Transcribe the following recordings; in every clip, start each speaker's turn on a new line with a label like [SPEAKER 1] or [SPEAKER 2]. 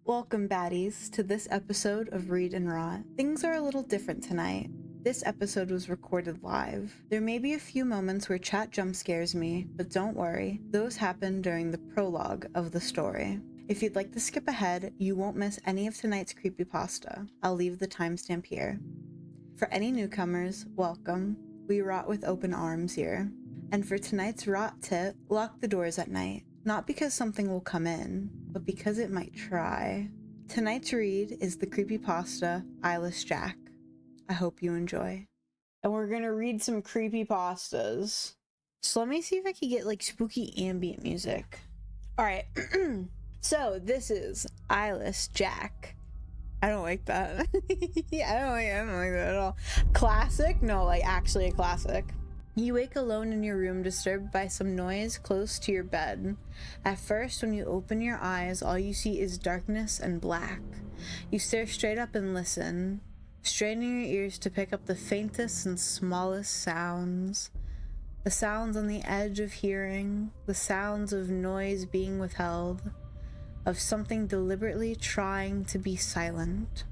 [SPEAKER 1] Welcome, baddies, to this episode of Read and Rot. Things are a little different tonight. This episode was recorded live. There may be a few moments where chat jump scares me, but don't worry, those happen during the prologue of the story. If you'd like to skip ahead, you won't miss any of tonight's creepypasta. I'll leave the timestamp here. For any newcomers, welcome. We rot with open arms here. And for tonight's rot tip, lock the doors at night. Not because something will come in, but because it might try. Tonight's read is the creepypasta Eyeless Jack. I hope you enjoy. And we're gonna read some creepypastas. So let me see if I can get like spooky ambient music. Alright, so this is Eyeless Jack. I don't like that. Yeah, I don't like that at all. Classic? No, like actually a classic. You wake alone in your room, disturbed by some noise close to your bed. At first, when you open your eyes, all you see is darkness and black. You stare straight up and listen, straining your ears to pick up the faintest and smallest sounds. The sounds on the edge of hearing, the sounds of noise being withheld, of something deliberately trying to be silent,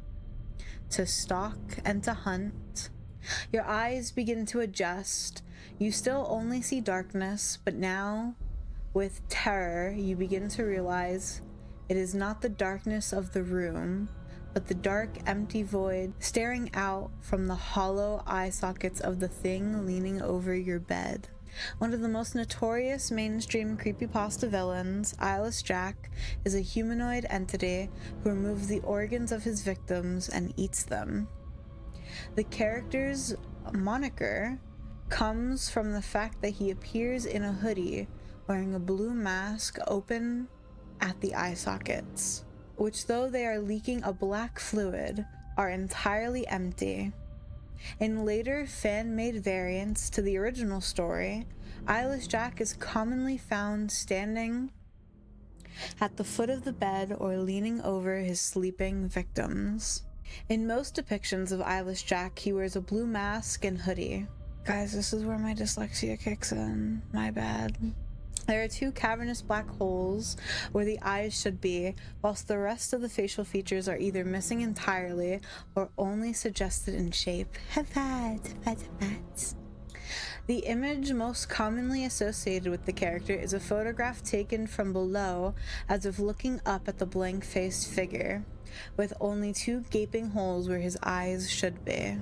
[SPEAKER 1] to stalk and to hunt. Your eyes begin to adjust. You still only see darkness, but now, with terror, you begin to realize it is not the darkness of the room, but the dark, empty void staring out from the hollow eye sockets of the thing leaning over your bed. One of the most notorious mainstream creepypasta villains, Eyeless Jack, is a humanoid entity who removes the organs of his victims and eats them. The character's moniker comes from the fact that he appears in a hoodie wearing a blue mask open at the eye sockets, which, though they are leaking a black fluid, are entirely empty. In later fan-made variants to the original story, Eyeless Jack is commonly found standing at the foot of the bed or leaning over his sleeping victims. In most depictions of Eyeless Jack, he wears a blue mask and hoodie. Guys, this is where my dyslexia kicks in. My bad. There are two cavernous black holes where the eyes should be, whilst the rest of the facial features are either missing entirely or only suggested in shape. The image most commonly associated with the character is a photograph taken from below, as if looking up at the blank-faced figure, with only two gaping holes where his eyes should be.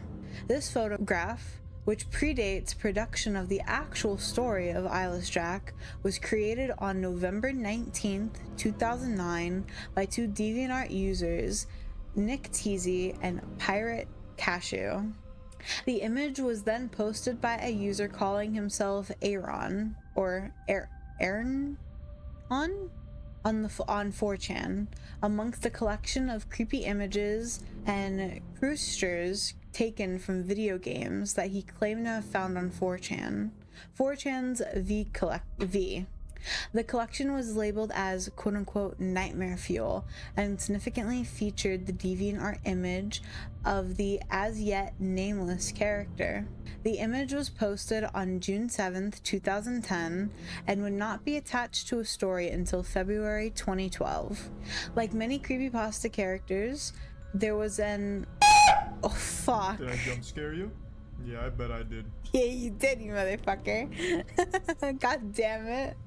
[SPEAKER 1] This photograph, which predates production of the actual story of Eyeless Jack, was created on November 19th, 2009 by two DeviantArt users, Nick Teasy and Pirate Cashew. The image was then posted by a user calling himself Aaron, or Aaron on 4chan, amongst a collection of creepy images and crusters taken from video games that he claimed to have found on 4chan. 4chan's V. The collection was labeled as quote-unquote nightmare fuel and significantly featured the DeviantArt image of the as-yet nameless character. The image was posted on June 7th, 2010 and would not be attached to a story until February 2012. Like many creepypasta characters, there was an... Oh, fuck.
[SPEAKER 2] Did I jump scare you? Yeah, I bet I did.
[SPEAKER 1] Yeah, you did, you motherfucker. God damn it.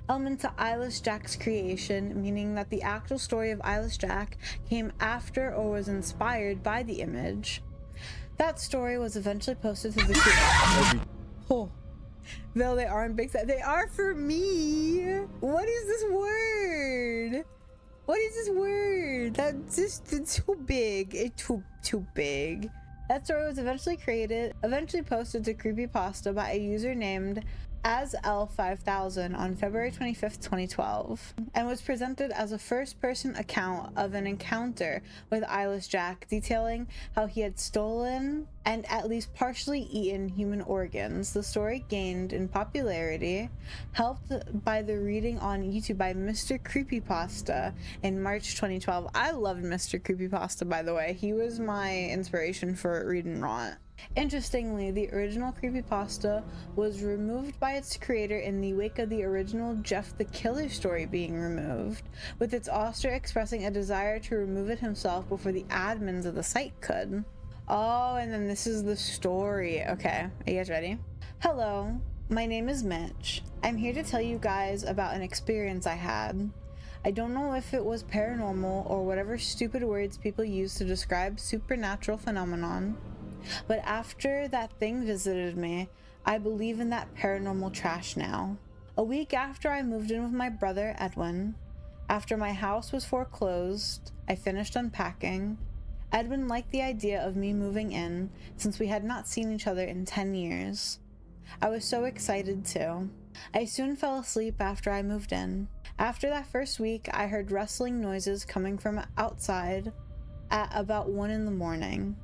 [SPEAKER 1] Element to Eyeless Jack's creation, meaning that the actual story of Eyeless Jack came after or was inspired by the image. That story was eventually posted to the Oh, no, they aren't big. They are for me. What is this word? What is this word? That's just it's too big. It's too big. That story was eventually posted to Creepypasta by a user named AsL5000 on February 25th, 2012, and was presented as a first-person account of an encounter with Eyeless Jack, detailing how he had stolen and at least partially eaten human organs. The story gained in popularity, helped by the reading on YouTube by Mr. Creepypasta in March 2012. I loved Mr. Creepypasta, by the way. He was my inspiration for Read and Rot. Interestingly, the original creepypasta was removed by its creator in the wake of the original Jeff the Killer story being removed, with its author expressing a desire to remove it himself before the admins of the site could. Oh, and then this is the story. Okay, are you guys ready? Hello, my name is Mitch. I'm here to tell you guys about an experience I had. I don't know if it was paranormal or whatever stupid words people use to describe supernatural phenomenon, but after that thing visited me, I believe in that paranormal trash now. A week after I moved in with my brother Edwin, after my house was foreclosed, I finished unpacking. Edwin liked the idea of me moving in since we had not seen each other in 10 years. I was so excited too. I soon fell asleep after I moved in. After that first week, I heard rustling noises coming from outside at about 1 in the morning.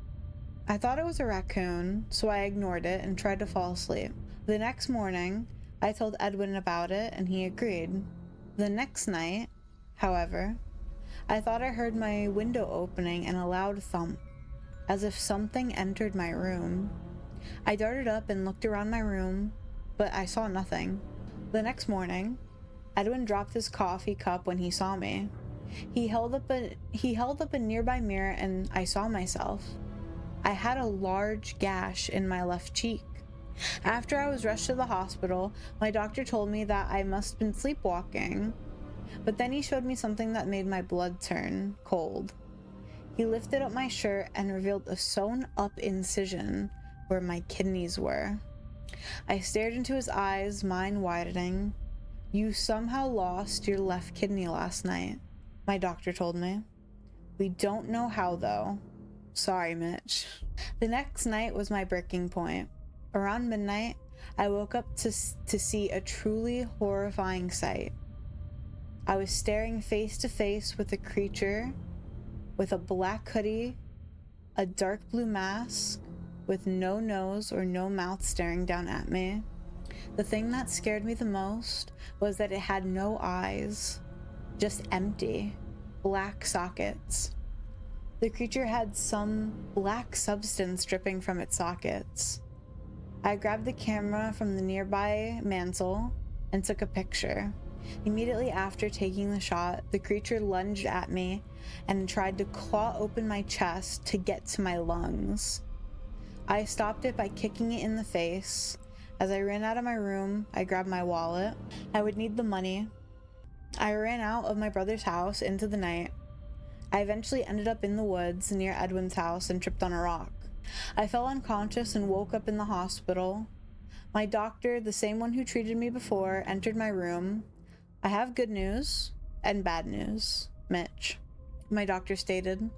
[SPEAKER 1] I thought it was a raccoon, so I ignored it and tried to fall asleep. The next morning, I told Edwin about it and he agreed. The next night, however, I thought I heard my window opening and a loud thump, as if something entered my room. I darted up and looked around my room, but I saw nothing. The next morning, Edwin dropped his coffee cup when he saw me. He held up a nearby mirror and I saw myself. I had a large gash in my left cheek. After I was rushed to the hospital, my doctor told me that I must have been sleepwalking. But then he showed me something that made my blood turn cold. He lifted up my shirt and revealed a sewn up incision where my kidneys were. I stared into his eyes, mine widening. You somehow lost your left kidney last night, my doctor told me. We don't know how though. Sorry, Mitch. The next night was my breaking point. Around midnight, I woke up to see a truly horrifying sight. I was staring face to face with a creature with a black hoodie, a dark blue mask, with no nose or no mouth staring down at me. The thing that scared me the most was that it had no eyes, just empty, black sockets. The creature had some black substance dripping from its sockets. I grabbed the camera from the nearby mantle and took a picture. Immediately after taking the shot, the creature lunged at me and tried to claw open my chest to get to my lungs. I stopped it by kicking it in the face. As I ran out of my room, I grabbed my wallet. I would need the money. I ran out of my brother's house into the night. I eventually ended up in the woods near Edwin's house and tripped on a rock. I fell unconscious and woke up in the hospital. My doctor, the same one who treated me before, entered my room. I have good news and bad news, Mitch, my doctor stated.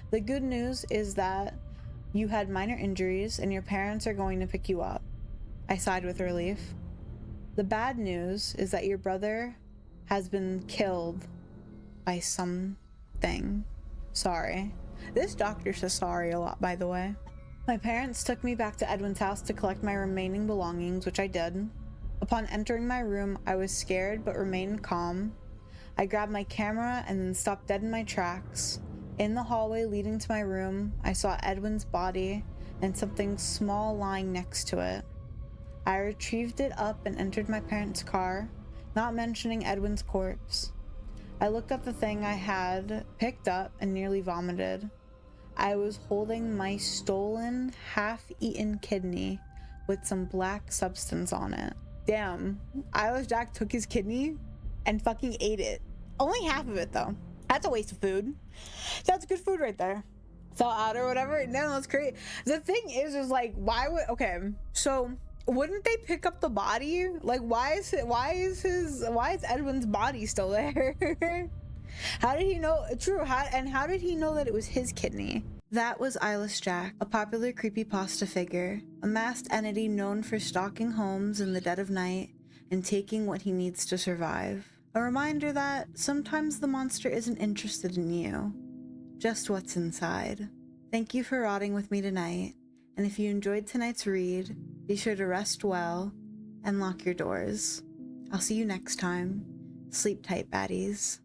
[SPEAKER 1] The good news is that you had minor injuries and your parents are going to pick you up. I sighed with relief. The bad news is that your brother has been killed by something. Sorry. This doctor says sorry a lot, by the way. My parents took me back to Edwin's house to collect my remaining belongings, which I did. Upon entering my room, I was scared but remained calm. I grabbed my camera and then stopped dead in my tracks. In the hallway leading to my room, I saw Edwin's body and something small lying next to it. I retrieved it up and entered my parents' car, not mentioning Edwin's corpse. I looked at the thing I had picked up and nearly vomited. I was holding my stolen, half-eaten kidney with some black substance on it. Damn, Eyeless Jack took his kidney and fucking ate it. Only half of it though. That's a waste of food. That's good food right there. Fell out or whatever. No, that's great. The thing is like, why would, okay, so wouldn't they pick up the body? Like, why is Edwin's body still there? How did he know? True, how did he know that it was his kidney? That was Eyeless Jack, a popular creepypasta figure, a masked entity known for stalking homes in the dead of night and taking what he needs to survive. A reminder that sometimes the monster isn't interested in you, just what's inside. Thank you for rotting with me tonight, and if you enjoyed tonight's read, be sure to rest well and lock your doors. I'll see you next time. Sleep tight, baddies.